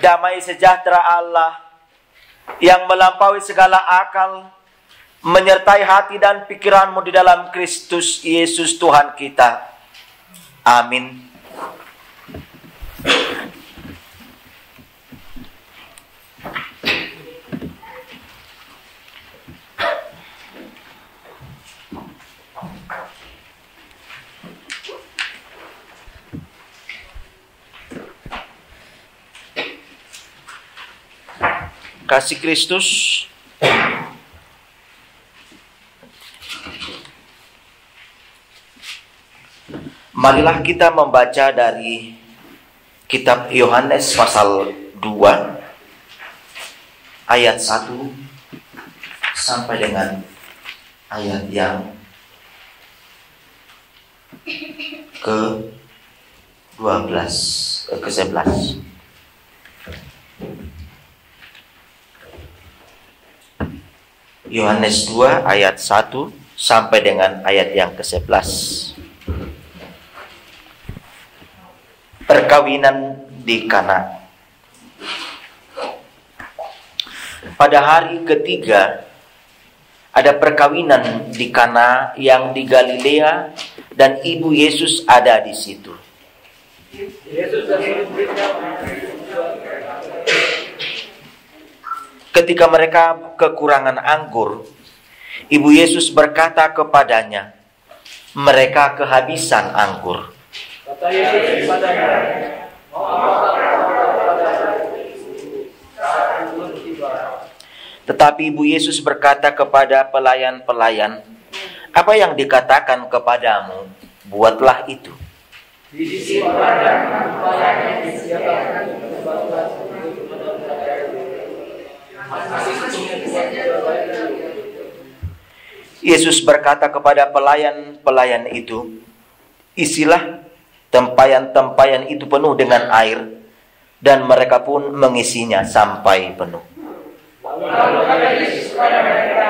damai sejahtera Allah yang melampaui segala akal menyertai hati dan pikiranmu di dalam Kristus Yesus Tuhan kita. Amin. Kasih Kristus, marilah kita membaca dari kitab Yohanes pasal 2 ayat 1 sampai dengan ayat yang ke-11. Yohanes 2 ayat 1 sampai dengan ayat yang ke-11. Perkawinan di Kana. Pada hari ketiga ada perkawinan di Kana yang di Galilea dan ibu Yesus ada di situ. Ketika mereka kekurangan anggur, ibu Yesus berkata kepadanya, mereka kehabisan anggur. Kata Yesus kepadanya, tetapi ibu Yesus berkata kepada pelayan-pelayan, apa yang dikatakan kepadamu, buatlah itu. Yesus berkata kepada pelayan-pelayan itu, isilah tempayan-tempayan itu penuh dengan air, dan mereka pun mengisinya sampai penuh. Lalu kata Yesus kepada mereka,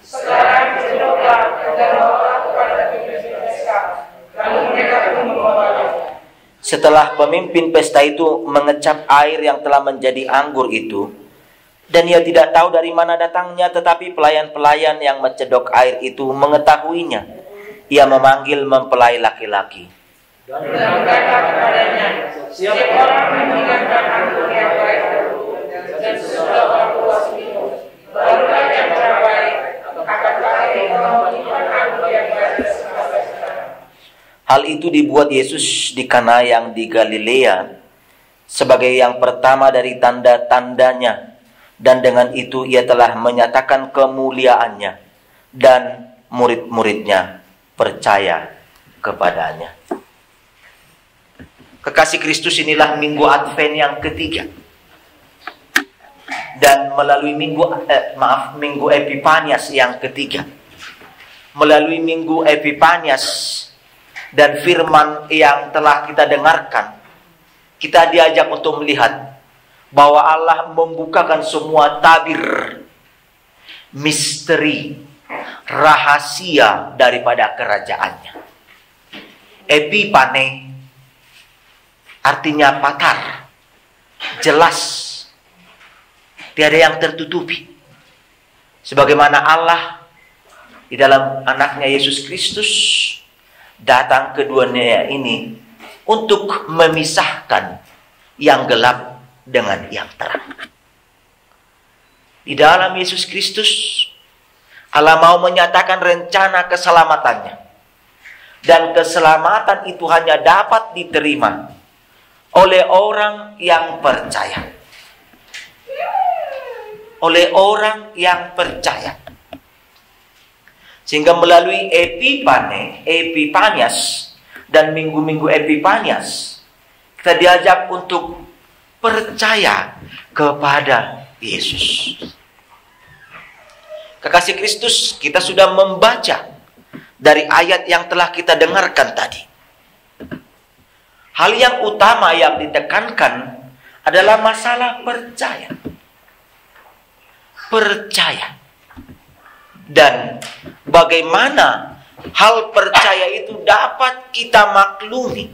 sekarang duduklah dan bawalah kepada pemimpin pesta. Lalu mereka pun membawanya. Setelah pemimpin pesta itu mengecap air yang telah menjadi anggur itu, dan ia tidak tahu dari mana datangnya, tetapi pelayan-pelayan yang mencedok air itu mengetahuinya. Ia memanggil mempelai laki-laki. Dan berkata kepadanya, siapa orang mengingatkan anggur yang baik dulu, dan sesudah waktu was minum, barulah yang terbaik akan lagi menyimpan anggur yang baik sampai sekarang. Hal itu dibuat Yesus di Kana yang di Galilea sebagai yang pertama dari tanda-tandanya. Dan dengan itu ia telah menyatakan kemuliaannya, dan murid-muridnya percaya kepadanya. Kekasih Kristus, inilah minggu Advent yang ketiga. Dan melalui minggu Epifanias yang ketiga. Melalui minggu Epifanias dan firman yang telah kita dengarkan, kita diajak untuk melihat bahwa Allah membukakan semua tabir, misteri, rahasia daripada kerajaannya. Epipane artinya patar, jelas, tiada yang tertutupi. Sebagaimana Allah di dalam anaknya Yesus Kristus datang ke dunia ini untuk memisahkan yang gelap dengan yang terang. Di dalam Yesus Kristus, Allah mau menyatakan rencana keselamatannya. Dan keselamatan itu hanya dapat diterima oleh orang yang percaya. Oleh orang yang percaya. Sehingga melalui Epifanias dan minggu-minggu Epifanias, kita diajak untuk percaya kepada Yesus. Kekasih Kristus, kita sudah membaca dari ayat yang telah kita dengarkan tadi. Hal yang utama yang ditekankan adalah masalah percaya. Percaya. Dan bagaimana hal percaya itu dapat kita maklumi,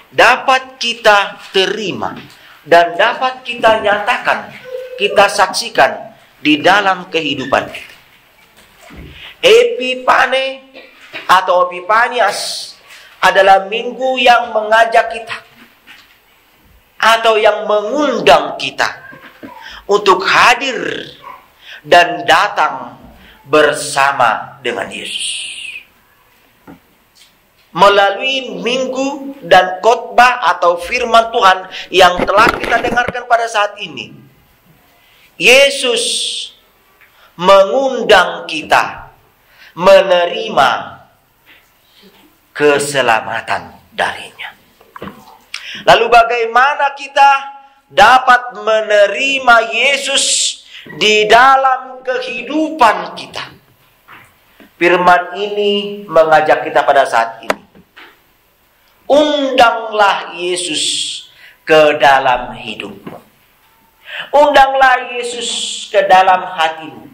dapat kita terima, dan dapat kita nyatakan, kita saksikan di dalam kehidupan kita. Epifane atau Epifanias adalah minggu yang mengajak kita atau yang mengundang kita untuk hadir dan datang bersama dengan Yesus. Melalui minggu dan khotbah atau firman Tuhan yang telah kita dengarkan pada saat ini, Yesus mengundang kita menerima keselamatan darinya. Lalu bagaimana kita dapat menerima Yesus di dalam kehidupan kita? Firman ini mengajak kita pada saat ini. Undanglah Yesus ke dalam hidupmu. Undanglah Yesus ke dalam hatimu.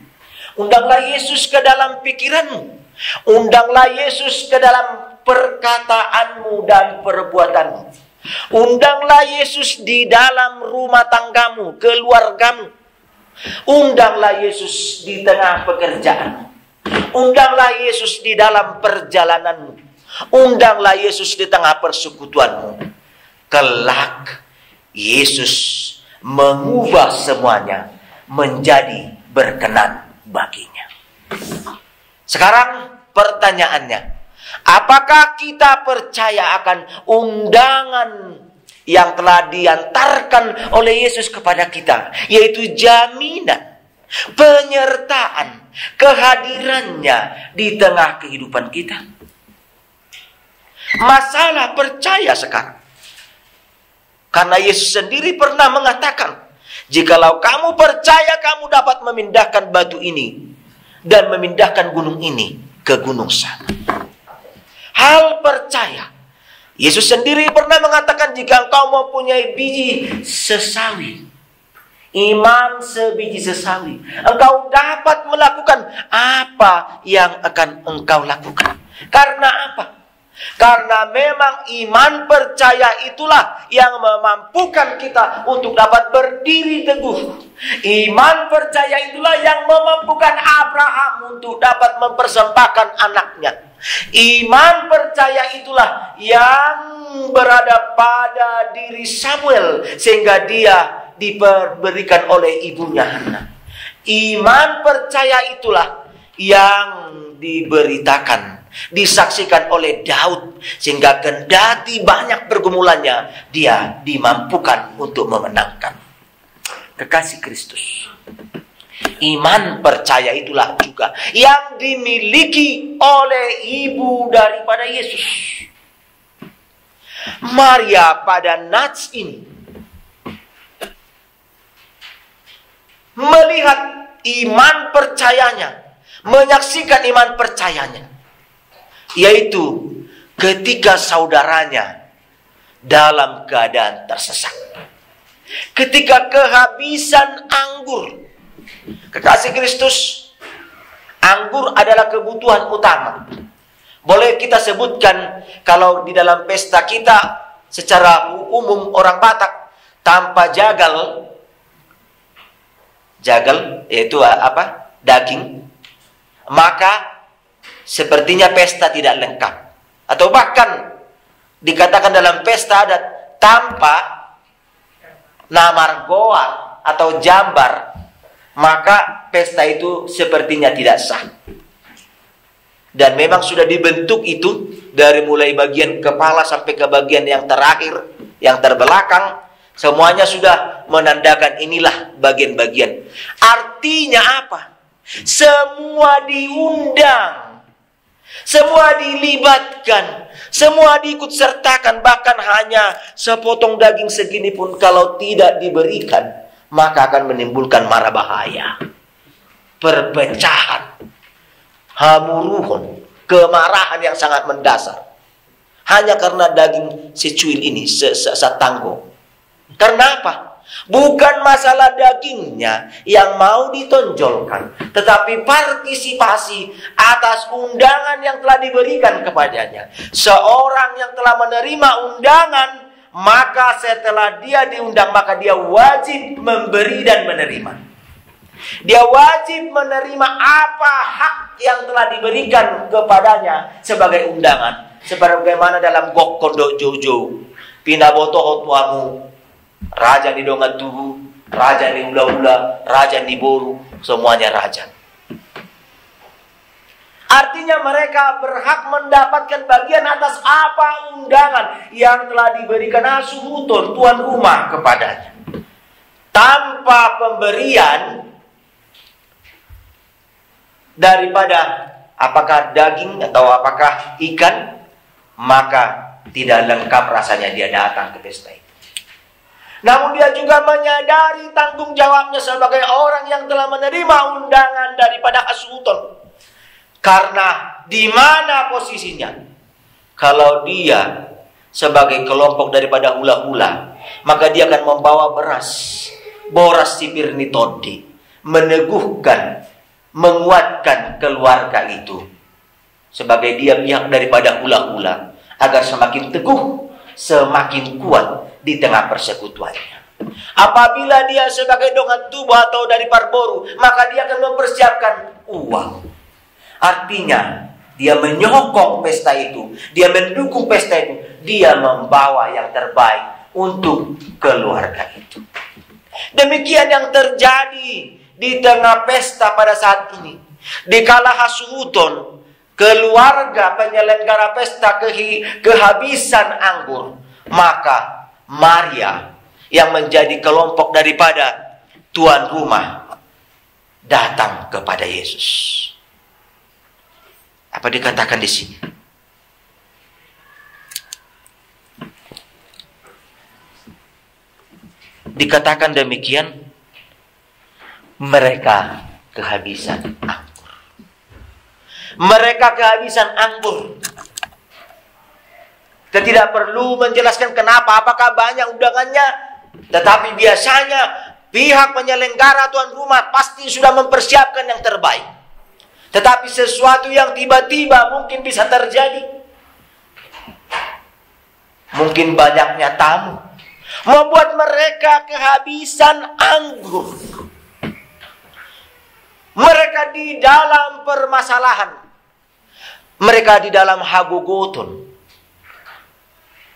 Undanglah Yesus ke dalam pikiranmu. Undanglah Yesus ke dalam perkataanmu dan perbuatanmu. Undanglah Yesus di dalam rumah tanggamu, keluargamu. Undanglah Yesus di tengah pekerjaanmu. Undanglah Yesus di dalam perjalananmu. Undanglah Yesus di tengah persekutuanmu. Kelak Yesus mengubah semuanya menjadi berkenan baginya. Sekarang pertanyaannya, apakah kita percaya akan undangan yang telah diantarkan oleh Yesus kepada kita, yaitu jaminan, penyertaan, kehadirannya di tengah kehidupan kita? Masalah percaya sekarang. Karena Yesus sendiri pernah mengatakan, jikalau kamu percaya, kamu dapat memindahkan batu ini dan memindahkan gunung ini ke gunung sana. Hal percaya. Yesus sendiri pernah mengatakan, jika engkau mempunyai biji sesawi, iman sebiji sesawi, engkau dapat melakukan apa yang akan engkau lakukan. Karena apa? Karena memang iman percaya itulah yang memampukan kita untuk dapat berdiri teguh. Iman percaya itulah yang memampukan Abraham untuk dapat mempersembahkan anaknya. Iman percaya itulah yang berada pada diri Samuel sehingga dia diberikan oleh ibunya Hana. Iman percaya itulah yang diberitakan, disaksikan oleh Daud sehingga kendati banyak pergumulannya, dia dimampukan untuk memenangkan. Kekasih Kristus, iman percaya itulah juga yang dimiliki oleh ibu daripada Yesus, Maria pada nats ini. Melihat iman percayanya, menyaksikan iman percayanya, yaitu ketika saudaranya dalam keadaan tersesat, ketika kehabisan anggur. Kekasih Kristus, anggur adalah kebutuhan utama. Boleh kita sebutkan kalau di dalam pesta kita secara umum orang Batak tanpa jagal yaitu apa? Daging, maka sepertinya pesta tidak lengkap. Atau bahkan dikatakan dalam pesta adat tanpa namar goa atau jambar, maka pesta itu sepertinya tidak sah. Dan memang sudah dibentuk itu dari mulai bagian kepala sampai ke bagian yang terakhir, yang terbelakang, semuanya sudah menandakan inilah bagian-bagian. Artinya apa? Semua diundang, semua dilibatkan, semua diikut sertakan. Bahkan hanya sepotong daging segini pun kalau tidak diberikan, maka akan menimbulkan mara bahaya, perpecahan, hamuruhun, kemarahan yang sangat mendasar. Hanya karena daging secuil ini, setanggo. Karena apa? Bukan masalah dagingnya yang mau ditonjolkan, tetapi partisipasi atas undangan yang telah diberikan kepadanya. Seorang yang telah menerima undangan, maka setelah dia diundang, maka dia wajib memberi dan menerima. Dia wajib menerima apa hak yang telah diberikan kepadanya sebagai undangan. Sebagaimana dalam Gok Kondok Jojo, Pinaboto tuamu, raja di dongat tubuh, raja di ula-ula, raja di boru, semuanya raja. Artinya mereka berhak mendapatkan bagian atas apa undangan yang telah diberikan Hasuhuton, tuan rumah, kepadanya. Tanpa pemberian daripada apakah daging atau apakah ikan, maka tidak lengkap rasanya dia datang ke pesta itu. Namun dia juga menyadari tanggung jawabnya sebagai orang yang telah menerima undangan daripada Hasuhuton. Karena di mana posisinya? Kalau dia sebagai kelompok daripada hula-hula, maka dia akan membawa boras sipir nitodi, meneguhkan, menguatkan keluarga itu. Sebagai dia pihak daripada hula-hula, agar semakin teguh, semakin kuat di tengah persekutuannya. Apabila dia sebagai dongat tubuh atau dari parboru, maka dia akan mempersiapkan uang. Artinya, dia menyokong pesta itu, dia mendukung pesta itu, dia membawa yang terbaik untuk keluarga itu. Demikian yang terjadi di tengah pesta pada saat ini. Dikala Hasuhuton, keluarga penyelenggara pesta kehabisan anggur, maka Maria yang menjadi kelompok daripada tuan rumah datang kepada Yesus. Apa dikatakan di sini? Dikatakan demikian, mereka kehabisan anggur. Mereka kehabisan anggur. Kita tidak perlu menjelaskan kenapa, apakah banyak undangannya. Tetapi biasanya pihak penyelenggara tuan rumah pasti sudah mempersiapkan yang terbaik. Tetapi sesuatu yang tiba-tiba mungkin bisa terjadi. Mungkin banyaknya tamu membuat mereka kehabisan anggur. Mereka di dalam permasalahan. Mereka di dalam hagogoton.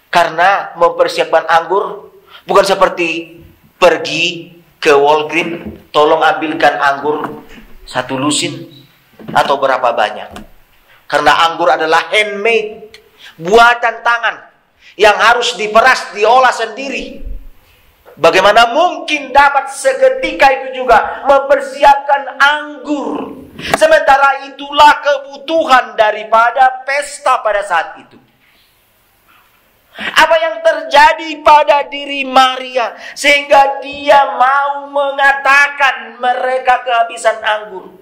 Karena mempersiapkan anggur bukan seperti pergi ke Walgreen, tolong ambilkan anggur 1 lusin atau berapa banyak. Karena anggur adalah handmade, buatan tangan yang harus diperas, diolah sendiri. Bagaimana mungkin dapat seketika itu juga mempersiapkan anggur? Sementara itulah kebutuhan daripada pesta pada saat itu. Apa yang terjadi pada diri Maria sehingga dia mau mengatakan mereka kehabisan anggur?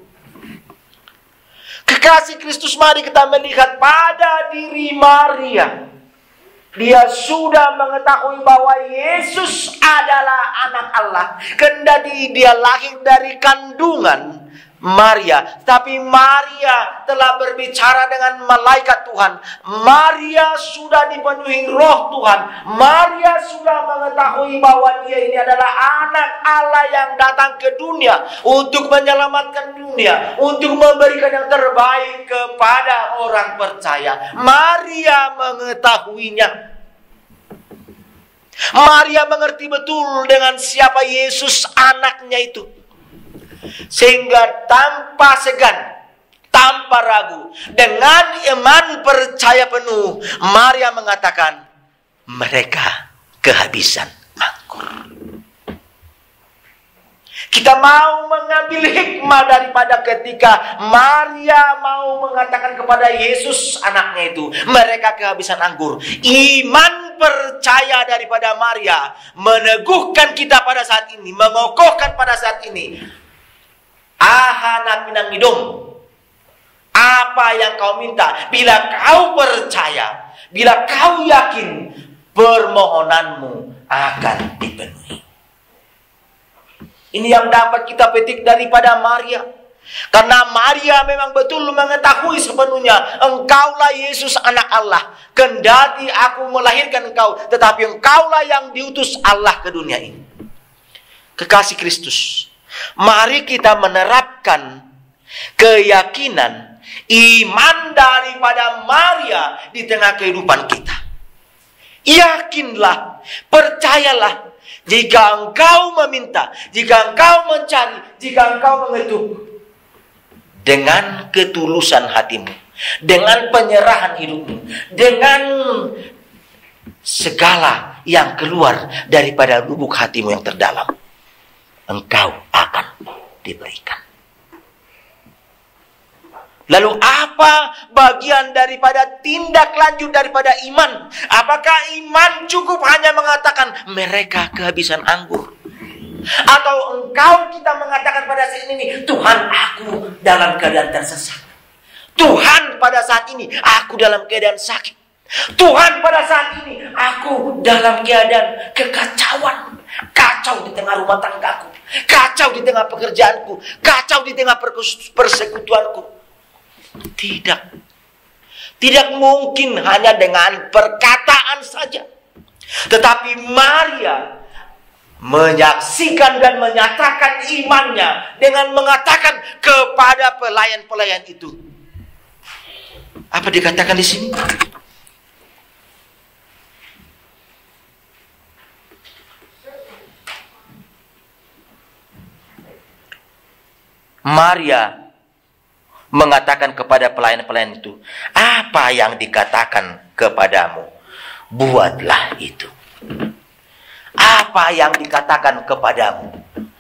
Kekasih Kristus, mari kita melihat pada diri Maria. Dia sudah mengetahui bahwa Yesus adalah anak Allah. Kendati dia lahir dari kandungan Maria, tapi Maria telah berbicara dengan malaikat Tuhan. Maria sudah dipenuhi roh Tuhan. Maria sudah mengetahui bahwa dia ini adalah anak Allah yang datang ke dunia untuk menyelamatkan dunia, untuk memberikan yang terbaik kepada orang percaya. Maria mengetahuinya. Maria mengerti betul dengan siapa Yesus anaknya itu. Sehingga tanpa segan, tanpa ragu, dengan iman percaya penuh, Maria mengatakan, mereka kehabisan anggur. Kita mau mengambil hikmah daripada ketika Maria mau mengatakan kepada Yesus anaknya itu, mereka kehabisan anggur. Iman percaya daripada Maria meneguhkan kita pada saat ini, mengokohkan pada saat ini. Ahana pinang hidung. Apa yang kau minta, bila kau percaya, bila kau yakin, permohonanmu akan dipenuhi. Ini yang dapat kita petik daripada Maria. Karena Maria memang betul mengetahui sepenuhnya, engkaulah Yesus anak Allah. Kendati aku melahirkan engkau, tetapi engkaulah yang diutus Allah ke dunia ini. Kekasih Kristus, mari kita menerapkan keyakinan, iman daripada Maria di tengah kehidupan kita. Yakinlah, percayalah, jika engkau meminta, jika engkau mencari, jika engkau mengetuk, dengan ketulusan hatimu, dengan penyerahan hidupmu, dengan segala yang keluar daripada lubuk hatimu yang terdalam, engkau akan diberikan. Lalu apa bagian daripada tindak lanjut daripada iman? Apakah iman cukup hanya mengatakan mereka kehabisan anggur? Atau engkau kita mengatakan pada saat ini, Tuhan, aku dalam keadaan tersesat. Tuhan, pada saat ini aku dalam keadaan sakit. Tuhan, pada saat ini aku dalam keadaan kekacauan. Kacau di tengah rumah tanggaku, kacau di tengah pekerjaanku, kacau di tengah persekutuanku. Tidak mungkin hanya dengan perkataan saja. Tetapi Maria menyaksikan dan menyatakan imannya dengan mengatakan kepada pelayan-pelayan itu. Apa dikatakan di sini? Maria mengatakan kepada pelayan-pelayan itu, apa yang dikatakan kepadamu, buatlah itu. Apa yang dikatakan kepadamu,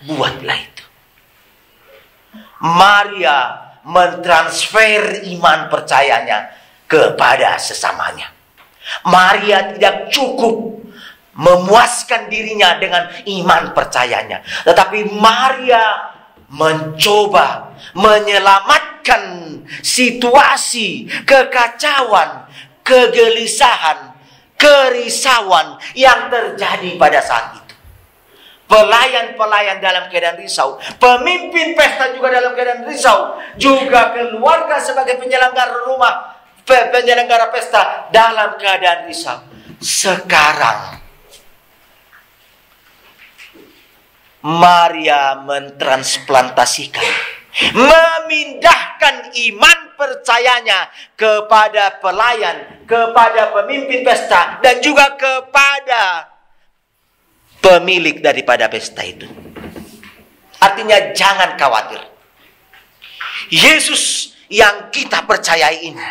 buatlah itu. Maria mentransfer iman percayanya kepada sesamanya. Maria tidak cukup memuaskan dirinya dengan iman percayanya, tetapi Maria mencoba menyelamatkan situasi kekacauan, kegelisahan, kerisauan yang terjadi pada saat itu. Pelayan-pelayan dalam keadaan risau, pemimpin pesta juga dalam keadaan risau, juga keluarga sebagai penyelenggara rumah, penyelenggara pesta dalam keadaan risau. Sekarang Maria mentransplantasikan, memindahkan iman percayanya kepada pelayan, kepada pemimpin pesta, dan juga kepada pemilik daripada pesta itu. Artinya jangan khawatir. Yesus yang kita percayai ini,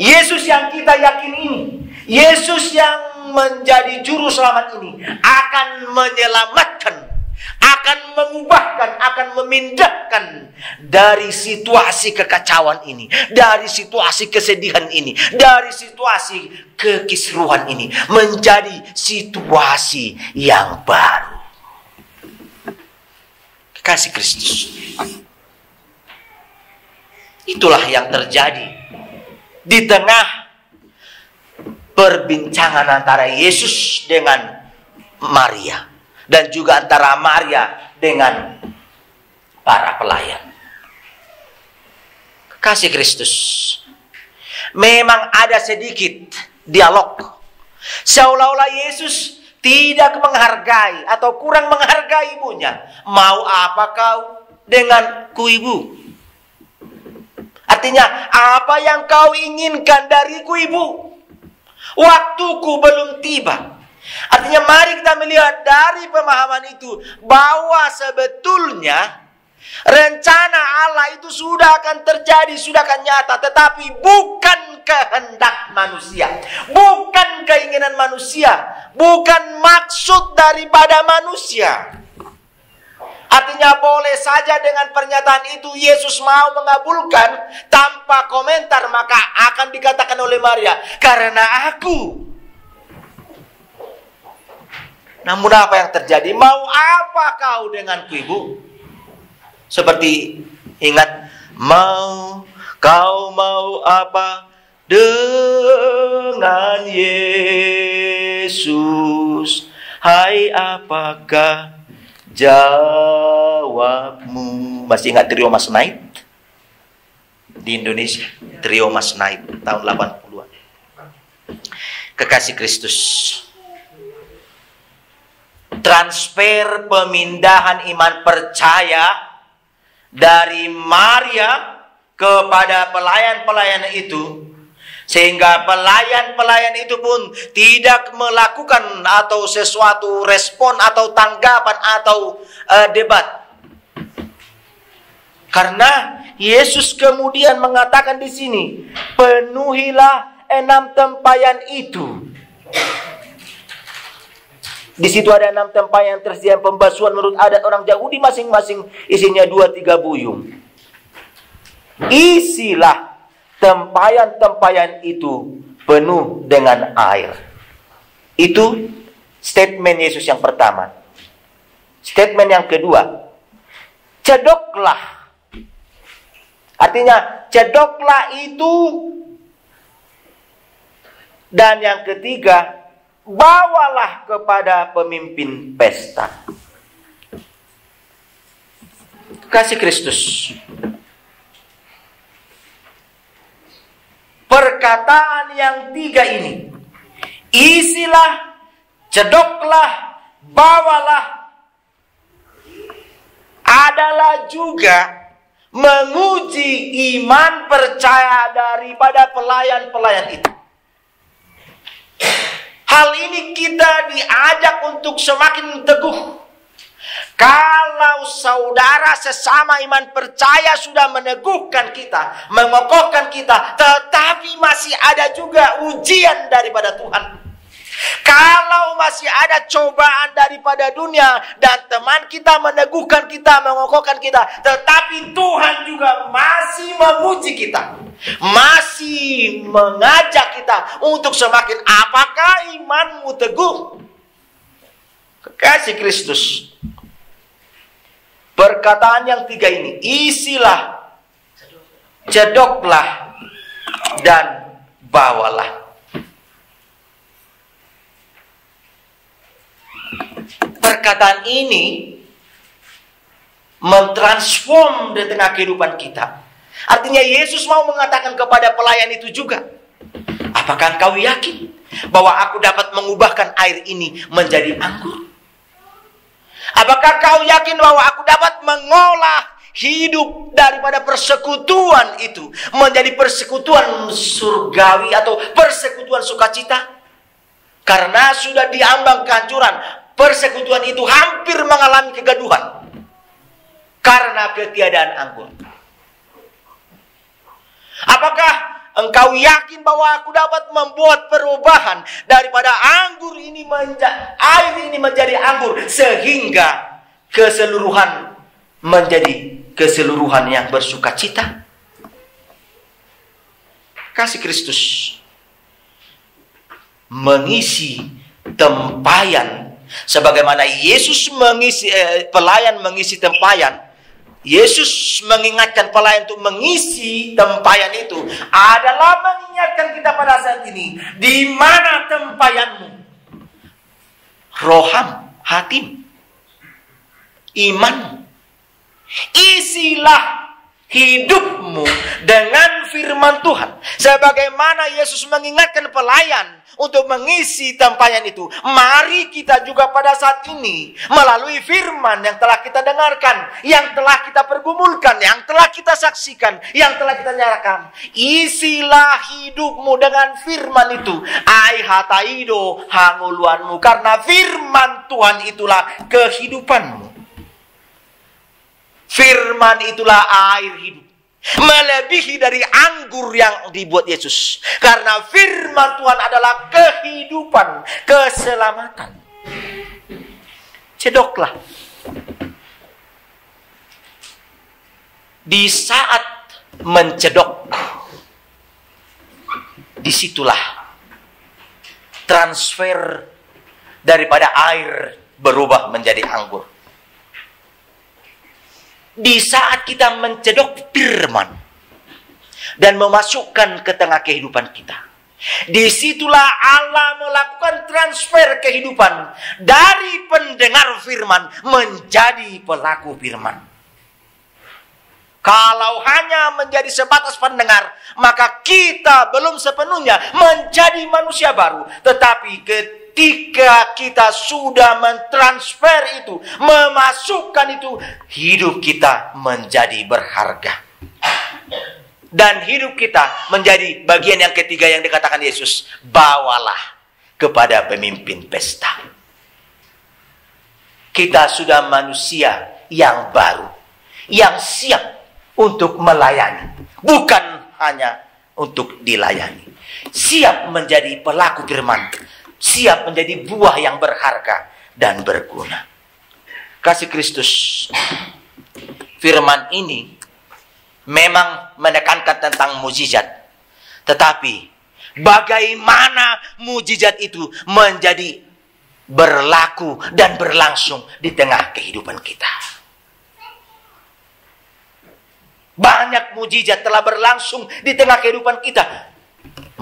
Yesus yang kita yakini ini, Yesus yang menjadi juru selamat ini akan menyelamatkan, akan mengubahkan, akan memindahkan dari situasi kekacauan ini, dari situasi kesedihan ini, dari situasi kekisruhan ini, menjadi situasi yang baru. Kasih Kristus. Itulah yang terjadi di tengah perbincangan antara Yesus dengan Maria, dan juga antara Maria dengan para pelayan. Kasih Kristus. Memang ada sedikit dialog, seolah-olah Yesus tidak menghargai atau kurang menghargai ibunya. Mau apa kau denganku, ibu? Artinya, apa yang kau inginkan dariku, ibu? Waktuku belum tiba. Artinya mari kita melihat dari pemahaman itu bahwa sebetulnya rencana Allah itu sudah akan terjadi, sudah akan nyata, tetapi bukan kehendak manusia, bukan keinginan manusia, bukan maksud daripada manusia. Artinya boleh saja dengan pernyataan itu Yesus mau mengabulkan tanpa komentar, maka akan dikatakan oleh Maria, karena aku. Namun apa yang terjadi? Mau apa kau denganku, ibu? Seperti ingat, kau mau apa dengan Yesus? Hai, apakah jawabmu? Masih ingat trio Mas Naid? di Indonesia, Trio Mas Naib tahun 80-an. Kekasih Kristus, transfer pemindahan iman percaya dari Maria kepada pelayan-pelayan itu, sehingga pelayan-pelayan itu pun tidak melakukan atau sesuatu respon atau tanggapan atau debat. Karena Yesus kemudian mengatakan di sini, penuhilah 6 tempayan itu. Di situ ada 6 tempayan tersedia pembasuhan menurut adat orang Yahudi, masing-masing isinya 2-3 buyung. Isilah tempayan-tempayan itu penuh dengan air. Itu statement Yesus yang pertama. Statement yang kedua, cedoklah. Artinya cedoklah itu. Dan yang ketiga, bawalah kepada pemimpin pesta. Kasih Kristus, perkataan yang 3 ini, isilah, cedoklah, bawalah, adalah juga menguji iman percaya daripada pelayan-pelayan itu. Hal ini kita diajak untuk semakin teguh. Kalau saudara sesama iman percaya sudah meneguhkan kita, mengokohkan kita, tetapi masih ada juga ujian daripada Tuhan. Kalau masih ada cobaan daripada dunia dan teman kita meneguhkan kita, mengokohkan kita, tetapi Tuhan juga masih menguji kita, masih mengajak kita untuk semakin, apakah imanmu teguh? Kekasih Kristus, perkataan yang 3 ini, isilah, cedoklah, dan bawalah. Perkataan ini mentransform di tengah kehidupan kita. Artinya Yesus mau mengatakan kepada pelayan itu juga, apakah engkau yakin bahwa aku dapat mengubahkan air ini menjadi anggur? Apakah kau yakin bahwa aku dapat mengolah hidup daripada persekutuan itu menjadi persekutuan surgawi atau persekutuan sukacita? Karena sudah diambang kehancuran, persekutuan itu hampir mengalami kegaduhan karena ketiadaan anggur. Apakah engkau yakin bahwa aku dapat membuat perubahan daripada anggur ini air ini menjadi anggur sehingga keseluruhan menjadi keseluruhan yang bersukacita? Kasih Kristus, mengisi tempayan sebagaimana Yesus mengisi pelayan mengisi tempayan. Yesus mengingatkan pelayan untuk mengisi tempayan itu adalah mengingatkan kita pada saat ini, di mana tempayanmu? Roham, hatim, imanmu. Isilah hidupmu dengan firman Tuhan. Sebagaimana Yesus mengingatkan pelayan untuk mengisi tempayan itu, mari kita juga pada saat ini melalui firman yang telah kita dengarkan, yang telah kita pergumulkan, yang telah kita saksikan, yang telah kita nyatakan, isilah hidupmu dengan firman itu. Ai hataido hanguluanmu, karena firman Tuhan itulah kehidupanmu. Firman itulah air hidup, melebihi dari anggur yang dibuat Yesus. Karena firman Tuhan adalah kehidupan, keselamatan. Cedoklah. Di saat mencedok, disitulah transfer daripada air berubah menjadi anggur. Di saat kita mencedok firman dan memasukkan ke tengah kehidupan kita, disitulah Allah melakukan transfer kehidupan dari pendengar firman menjadi pelaku firman. Kalau hanya menjadi sebatas pendengar, maka kita belum sepenuhnya menjadi manusia baru. Tetapi ketika kita sudah mentransfer itu, memasukkan itu, hidup kita menjadi berharga. Dan hidup kita menjadi bagian yang ketiga yang dikatakan Yesus, bawalah kepada pemimpin pesta. Kita sudah manusia yang baru, yang siap untuk melayani, bukan hanya untuk dilayani. Siap menjadi pelaku firman, siap menjadi buah yang berharga dan berguna. Kasih Kristus, firman ini memang menekankan tentang mukjizat. Tetapi bagaimana mukjizat itu menjadi berlaku dan berlangsung di tengah kehidupan kita. Banyak mukjizat telah berlangsung di tengah kehidupan kita.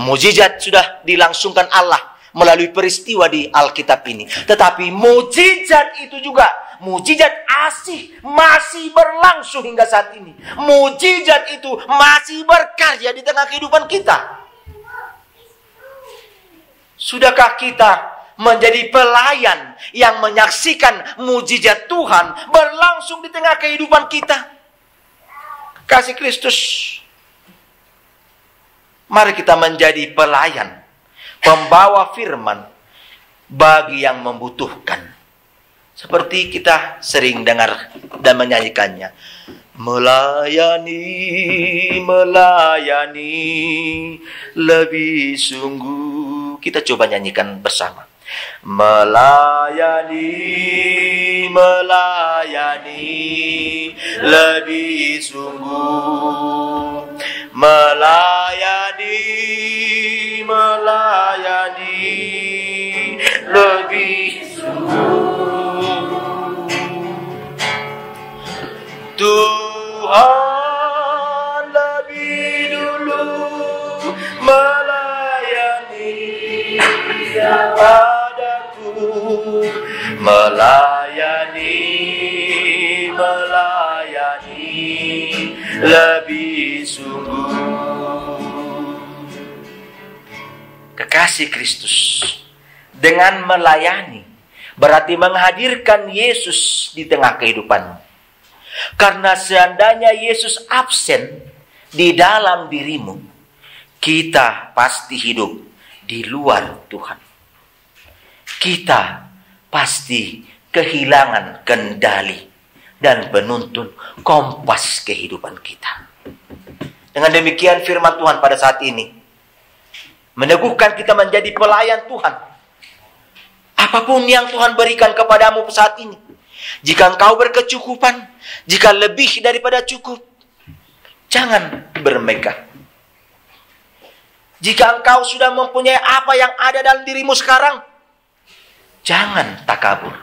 Mukjizat sudah dilangsungkan Allah melalui peristiwa di Alkitab ini. Tetapi mukjizat itu juga, mukjizat asih masih berlangsung hingga saat ini. Mukjizat itu masih berkarya di tengah kehidupan kita. Sudahkah kita menjadi pelayan yang menyaksikan mukjizat Tuhan berlangsung di tengah kehidupan kita? Kasih Kristus, mari kita menjadi pelayan, pembawa firman bagi yang membutuhkan. Seperti kita sering dengar dan menyanyikannya. Melayani, melayani, lebih sungguh. Kita coba nyanyikan bersama. Melayani, melayani, lebih sungguh. Melayani, melayani, lebih sungguh. Tuhan lebih dulu melayani padaku, melayani, melayani, lebih sungguh. Kekasih Kristus, dengan melayani berarti menghadirkan Yesus di tengah kehidupanmu. Karena seandainya Yesus absen di dalam dirimu, kita pasti hidup di luar Tuhan. Kita pasti kehilangan kendali dan penuntun kompas kehidupan kita. Dengan demikian firman Tuhan pada saat ini meneguhkan kita menjadi pelayan Tuhan. Apapun yang Tuhan berikan kepadamu saat ini, jika engkau berkecukupan, jika lebih daripada cukup, jangan bermegah. Jika engkau sudah mempunyai apa yang ada dalam dirimu sekarang, jangan takabur.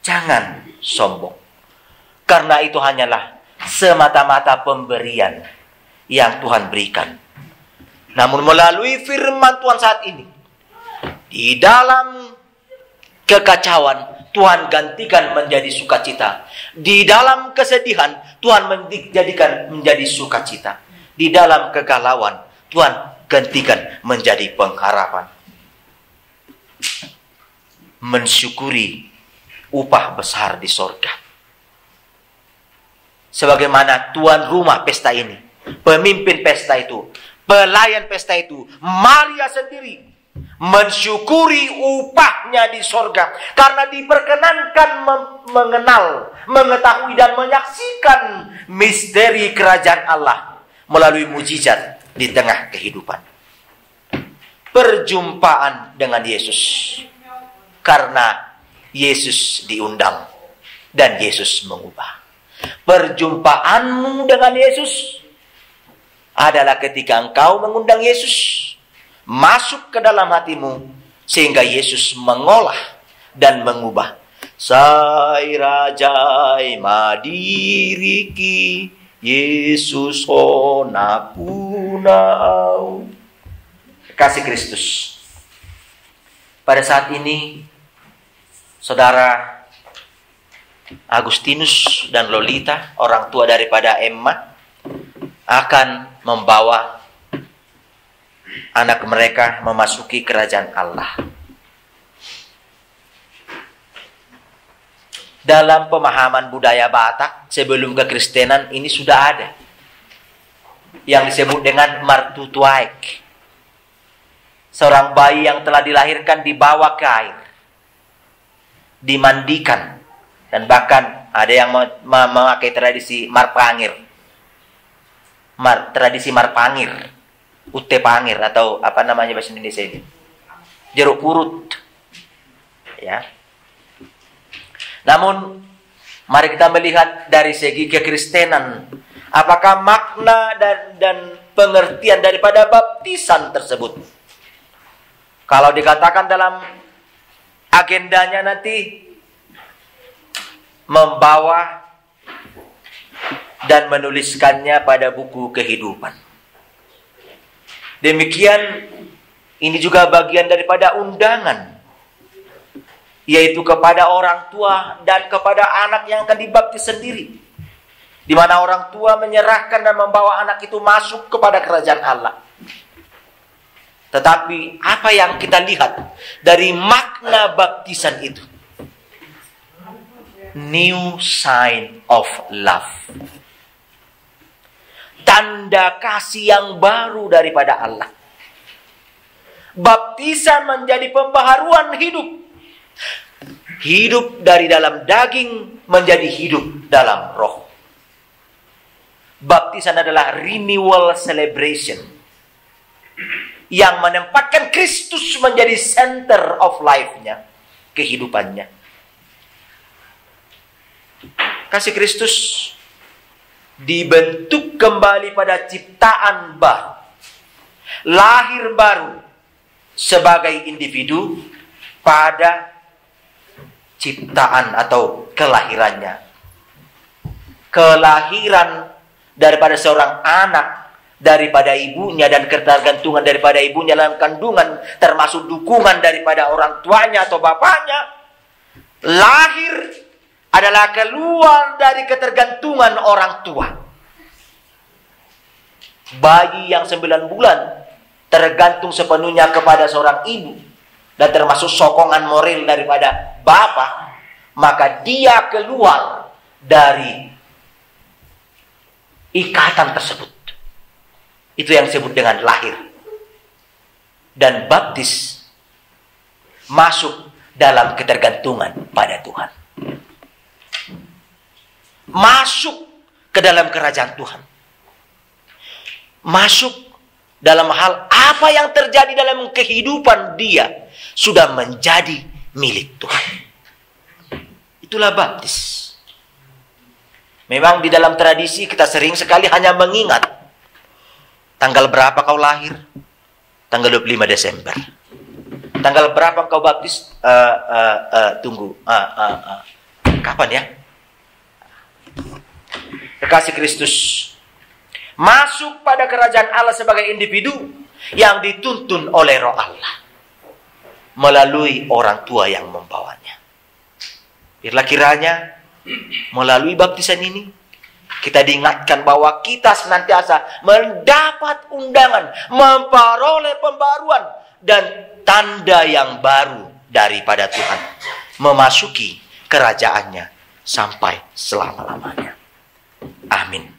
Jangan sombong. Karena itu hanyalah semata-mata pemberian yang Tuhan berikan. Namun melalui firman Tuhan saat ini, di dalam kekacauan, Tuhan gantikan menjadi sukacita. Di dalam kesedihan, Tuhan menjadikan menjadi sukacita. Di dalam kegalauan, Tuhan gantikan menjadi pengharapan. Mensyukuri upah besar di sorga. Sebagaimana tuan rumah pesta ini, pemimpin pesta itu, pelayan pesta itu, Maria sendiri mensyukuri upahnya di sorga. Karena diperkenankan mengenal, mengetahui dan menyaksikan misteri kerajaan Allah melalui mujizat di tengah kehidupan. Perjumpaan dengan Yesus. Karena Yesus diundang dan Yesus mengubah. Perjumpaanmu dengan Yesus adalah ketika engkau mengundang Yesus masuk ke dalam hatimu, sehingga Yesus mengolah dan mengubah. Sai rajai madiriki Yesus hona punau. Kasih Kristus, pada saat ini saudara Agustinus dan Lolita, orang tua daripada Emma, akan membawa anak mereka memasuki kerajaan Allah. Dalam pemahaman budaya Batak sebelum kekristenan ini sudah ada yang disebut dengan martutuaik. Seorang bayi yang telah dilahirkan dibawa ke air, dimandikan, dan bahkan ada yang memakai tradisi marpangir. Tradisi marpangir, ute pangir, atau apa namanya bahasa Indonesia ini? Jeruk purut. Ya. Namun mari kita melihat dari segi kekristenan, apakah makna dan pengertian daripada baptisan tersebut. Kalau dikatakan dalam agendanya nanti membawa dan menuliskannya pada buku kehidupan. Demikian ini juga bagian daripada undangan, yaitu kepada orang tua dan kepada anak yang akan dibaptis sendiri, di mana orang tua menyerahkan dan membawa anak itu masuk kepada kerajaan Allah. Tetapi apa yang kita lihat dari makna baptisan itu? New sign of love. Tanda kasih yang baru daripada Allah. Baptisan menjadi pembaharuan hidup. Hidup dari dalam daging menjadi hidup dalam roh. Baptisan adalah renewal celebration yang menempatkan Kristus menjadi center of life-nya, kehidupannya. Kasih Kristus dibentuk kembali pada ciptaan baru, lahir baru sebagai individu pada ciptaan atau kelahirannya. Kelahiran daripada seorang anak daripada ibunya dan ketergantungan daripada ibunya dalam kandungan, termasuk dukungan daripada orang tuanya atau bapaknya. Lahir adalah keluar dari ketergantungan orang tua. Bayi yang 9 bulan tergantung sepenuhnya kepada seorang ibu dan termasuk sokongan moral daripada bapak, maka dia keluar dari ikatan tersebut. Itu yang disebut dengan lahir. Dan baptis masuk dalam ketergantungan pada Tuhan. Masuk ke dalam kerajaan Tuhan. Masuk dalam hal apa yang terjadi dalam kehidupan dia sudah menjadi milik Tuhan. Itulah baptis. Memang di dalam tradisi kita sering sekali hanya mengingat tanggal berapa kau lahir? Tanggal 25 Desember. Tanggal berapa kau baptis? Tunggu. Kapan ya? Kekasih Kristus masuk pada kerajaan Allah sebagai individu yang dituntun oleh Roh Allah melalui orang tua yang membawanya. Biarlah kiranya melalui baptisan ini kita diingatkan bahwa kita senantiasa mendapat undangan, memperoleh pembaruan dan tanda yang baru daripada Tuhan, memasuki kerajaannya sampai selama-lamanya. Amin.